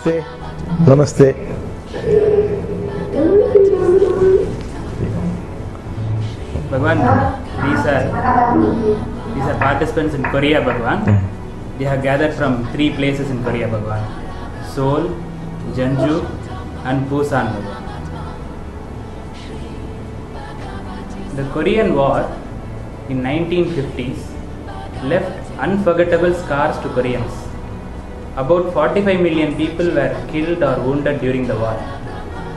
Namaste. Namaste. Bhagwan, these are participants in Korea, Bhagwan. They have gathered from 3 places in Korea, Bhagwan. Seoul, Jeonju and Busan, Bhagwan. The Korean War in 1950s left unforgettable scars to Koreans. About 45 million people were killed or wounded during the war.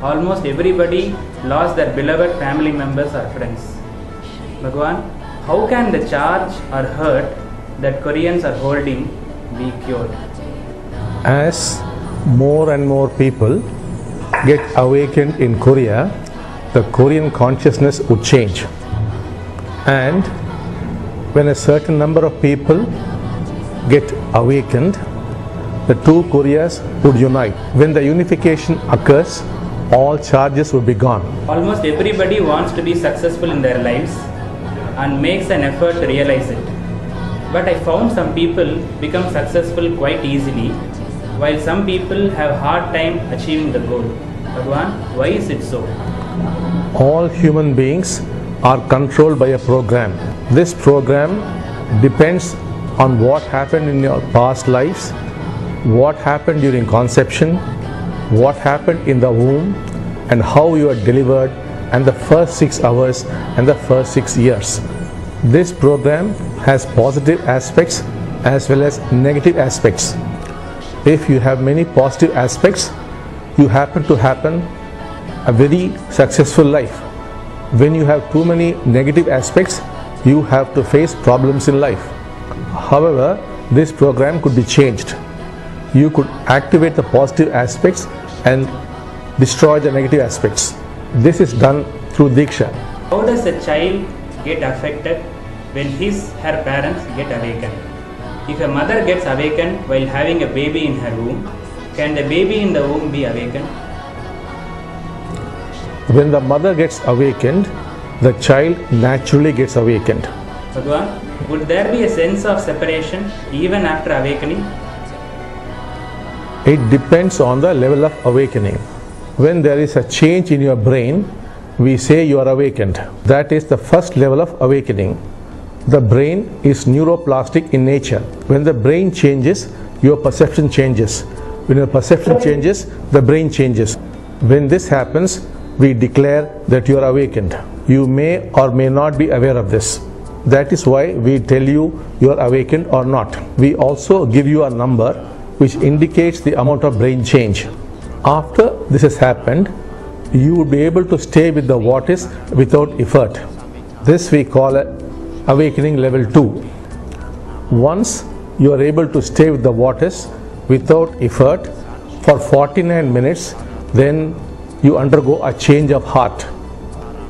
Almost everybody lost their beloved family members or friends. Bhagwan, how can the charge or hurt that Koreans are holding be cured? As more and more people get awakened in Korea, the Korean consciousness would change. And when a certain number of people get awakened, the two Koreas would unite. When the unification occurs, all charges would be gone. Almost everybody wants to be successful in their lives and makes an effort to realize it. But I found some people become successful quite easily, while some people have hard time achieving the goal. Bhagwan, why is it so? All human beings are controlled by a program. This program depends on what happened in your past lives, what happened during conception, what happened in the womb, and how you are delivered, and the first 6 hours and the first 6 years. This program has positive aspects as well as negative aspects. If you have many positive aspects, you happen a very successful life. When you have too many negative aspects, you have to face problems in life. However, this program could be changed. You could activate the positive aspects and destroy the negative aspects. This is done through Diksha. How does a child get affected when her parents get awakened? If a mother gets awakened while having a baby in her womb, can the baby in the womb be awakened? When the mother gets awakened, the child naturally gets awakened. Bhagwan, would there be a sense of separation even after awakening? It depends on the level of awakening. When there is a change in your brain, we say you are awakened. That is the first level of awakening. The brain is neuroplastic in nature. When the brain changes, your perception changes. When your perception changes, the brain changes. When this happens, we declare that you are awakened. You may or may not be aware of this. That is why we tell you you are awakened or not. We also give you a number which indicates the amount of brain change. After this has happened, you would be able to stay with the what is without effort. This we call awakening level 2. Once you are able to stay with the what is without effort for 49 minutes, then you undergo a change of heart.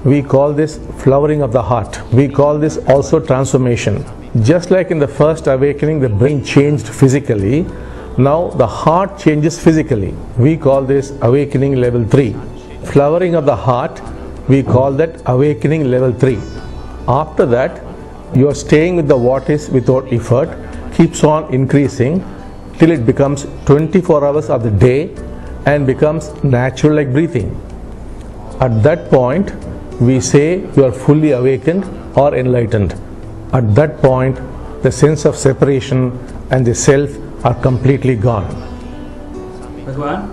We call this flowering of the heart. We call this also transformation. Just like in the first awakening, the brain changed physically, now the heart changes physically. We call this awakening level 3. Flowering of the heart, we call that awakening level 3. After that, you are staying with the what is without effort, keeps on increasing till it becomes 24 hours of the day and becomes natural like breathing. At that point, we say you are fully awakened or enlightened. At that point, the sense of separation and the self are completely gone. Bhagwan,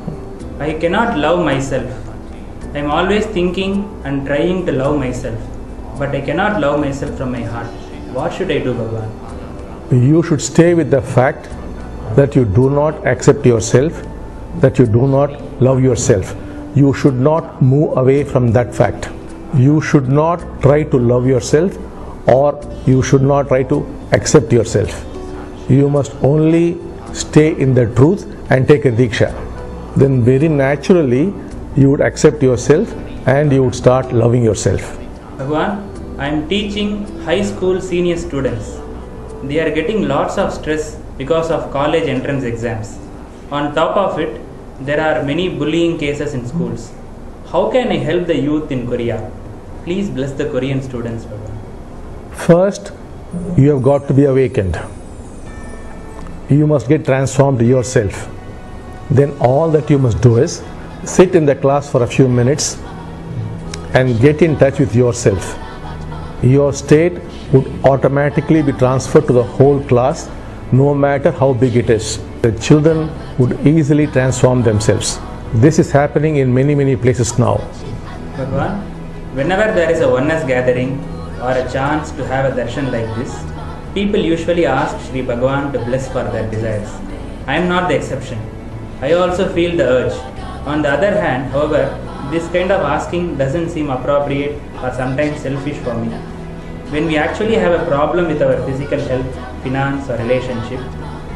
I cannot love myself. I am always thinking and trying to love myself, but I cannot love myself from my heart. What should I do, Bhagwan? You should stay with the fact that you do not accept yourself, that you do not love yourself. You should not move away from that fact. You should not try to love yourself, or you should not try to accept yourself. You must only stay in the truth and take a Diksha. Then very naturally you would accept yourself and you would start loving yourself. Bhagwan, I am teaching high school senior students. They are getting lots of stress because of college entrance exams. On top of it, there are many bullying cases in schools. How can I help the youth in Korea? Please bless the Korean students, Bhagwan. First, you have got to be awakened. You must get transformed yourself. then all that you must do is sit in the class for a few minutes and get in touch with yourself. Your state would automatically be transferred to the whole class, no matter how big it is. The children would easily transform themselves. This is happening in many places now. Bhagwan, whenever there is a oneness gathering or a chance to have a darshan like this, people usually ask Shri Bhagwan to bless for their desires. I am not the exception. I also feel the urge. On the other hand, however, this kind of asking doesn't seem appropriate or sometimes selfish for me. When we actually have a problem with our physical health, finance or relationship,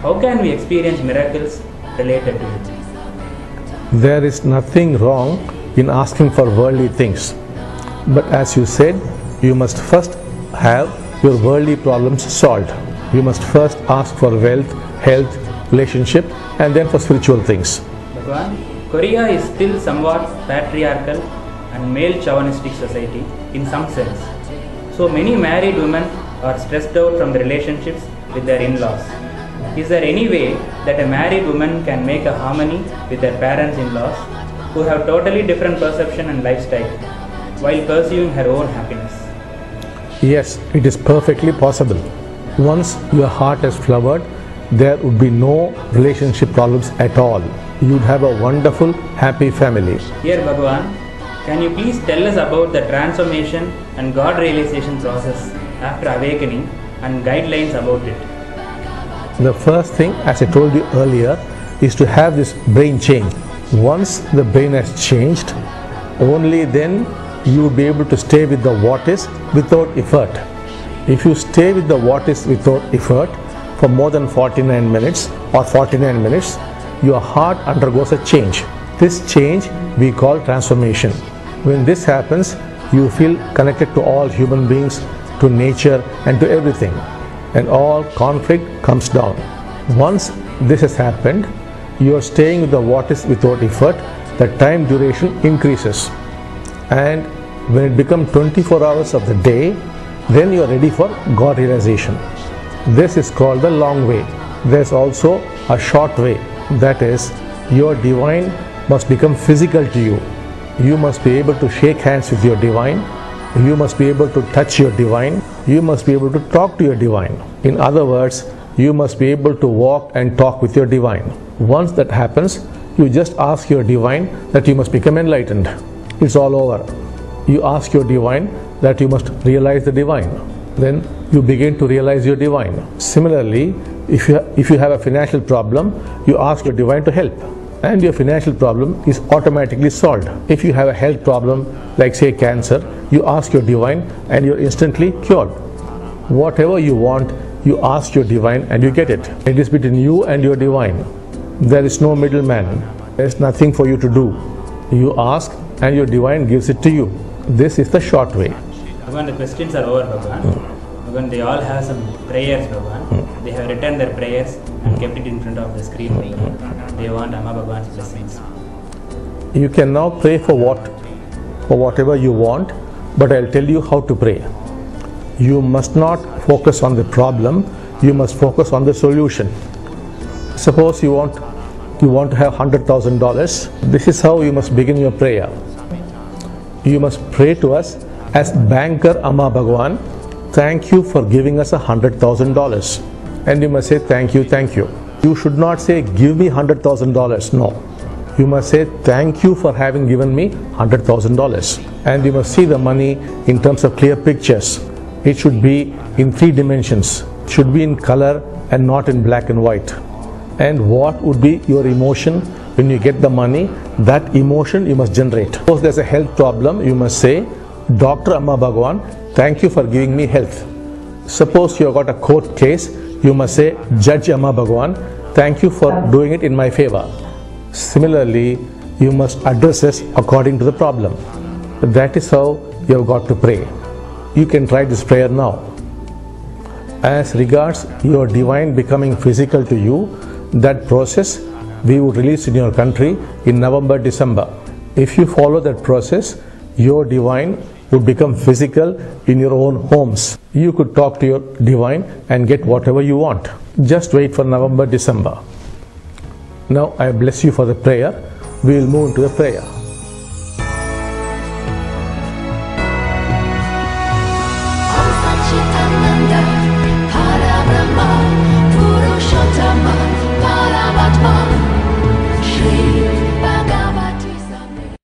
how can we experience miracles related to it? There is nothing wrong in asking for worldly things. But as you said, you must first have your worldly problems solved. You must first ask for wealth, health, relationship, and then for spiritual things. Bhagwan, Korea is still somewhat patriarchal and male chauvinistic society in some sense. So many married women are stressed out from the relationships with their in-laws. Is there any way that a married woman can make a harmony with their parents-in-laws who have totally different perception and lifestyle while pursuing her own happiness? Yes, it is perfectly possible. Once your heart has flowered, there would be no relationship problems at all. You would have a wonderful, happy family. Dear Bhagwan, can you please tell us about the transformation and God realization process after awakening and guidelines about it? The first thing, as I told you earlier, is to have this brain change. Once the brain has changed, only then you will be able to stay with the what is without effort. If you stay with the what is without effort for more than 49 minutes or 49 minutes, your heart undergoes a change. This change we call transformation. When this happens, you feel connected to all human beings, to nature and to everything, and all conflict comes down. Once this has happened, you are staying with the what is without effort, the time duration increases, and when it becomes 24 hours of the day, then you are ready for God realization. This is called the long way. There is also a short way, that is, your divine must become physical to you. You must be able to shake hands with your divine. You must be able to touch your divine. You must be able to talk to your divine. In other words, you must be able to walk and talk with your divine. Once that happens, you just ask your divine that you must become enlightened. It's all over. You ask your divine that you must realize the divine. Then you begin to realize your divine. Similarly, if you have a financial problem, you ask your divine to help, and your financial problem is automatically solved. If you have a health problem, like say cancer, you ask your divine and you're instantly cured. Whatever you want, you ask your divine and you get it. It is between you and your divine. There is no middleman. There is nothing for you to do. You ask and your divine gives it to you. This is the short way. Bhagwan, the questions are over, Bhagwan. Bhagwan, they all have some prayers, Bhagwan. They have written their prayers and kept it in front of the screen. They want Amma Bhagwan's blessings. You can now pray for whatever you want, but I'll tell you how to pray. You must not focus on the problem, you must focus on the solution. Suppose you want to have $100,000. This is how you must begin your prayer. You must pray to us as banker Amma Bhagwan, thank you for giving us $100,000. And you must say thank you, thank you. You should not say give me $100,000. No. You must say thank you for having given me $100,000. And you must see the money in terms of clear pictures. It should be in 3 dimensions. It should be in color and not in black and white. And what would be your emotion when you get the money? That emotion you must generate. Suppose there's a health problem, you must say, Dr. Amma Bhagwan, thank you for giving me health. Suppose you have got a court case, you must say, Judge Amma Bhagwan, thank you for doing it in my favor. Similarly, you must address us according to the problem. That is how you have got to pray. You can try this prayer now. As regards your divine becoming physical to you, that process we would release in your country in November, December. If you follow that process, your divine would become physical in your own homes. You could talk to your divine and get whatever you want. Just wait for November, December. Now I bless you for the prayer. We will move into the prayer.